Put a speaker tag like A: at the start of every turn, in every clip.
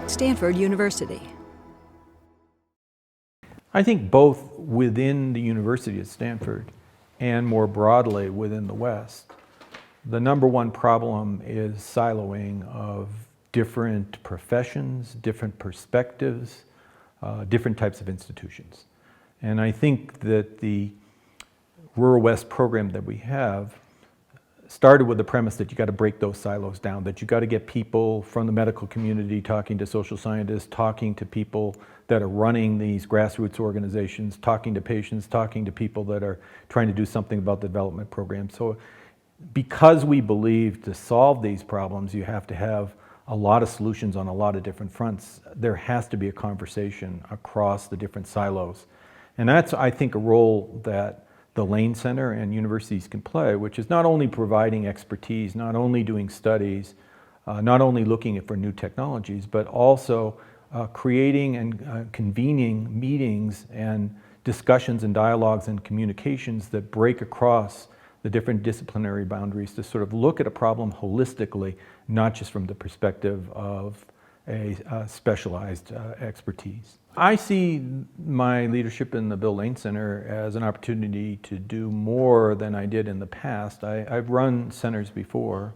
A: Stanford University.
B: I think both within the University at Stanford and more broadly within the West, the number one problem is siloing of different professions, different perspectives, different types of institutions. And I think that the Rural West program that we have started with the premise that you got to break those silos down, that you got to get people from the medical community talking to social scientists, talking to people that are running these grassroots organizations, talking to patients, talking to people that are trying to do something about the development program. So because we believe to solve these problems, you have to have a lot of solutions on a lot of different fronts. There has to be a conversation across the different silos. And that's, I think, a role that the Lane Center and universities can play, which is not only providing expertise, not only doing studies, not only looking for new technologies, but also creating and convening meetings and discussions and dialogues and communications that break across the different disciplinary boundaries to sort of look at a problem holistically, not just from the perspective of a specialized expertise. I see my leadership in the Bill Lane Center as an opportunity to do more than I did in the past. I've run centers before,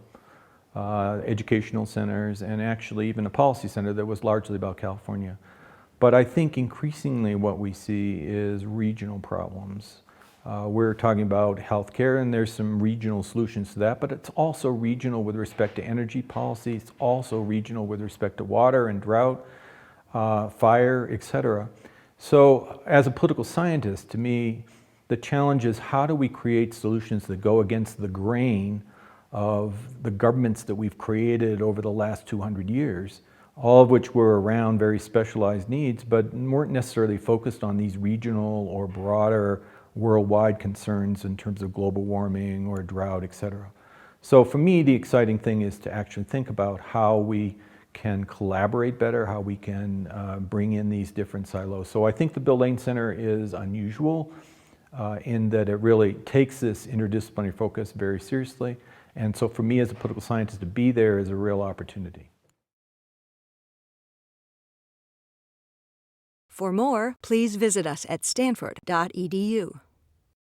B: educational centers, and actually even a policy center that was largely about California. But I think increasingly what we see is regional problems. We're talking about healthcare, and there's some regional solutions to that, but it's also regional with respect to energy policy. It's also regional with respect to water and drought, fire, etc. So as a political scientist, to me, the challenge is how do we create solutions that go against the grain of the governments that we've created over the last 200 years, all of which were around very specialized needs, but weren't necessarily focused on these regional or broader worldwide concerns in terms of global warming or drought, etc. So for me, the exciting thing is to actually think about how we can collaborate better, how we can bring in these different silos. So I think the Bill Lane Center is unusual in that it really takes this interdisciplinary focus very seriously. And so for me as a political scientist to be there is a real opportunity.
A: For more, please visit us at stanford.edu.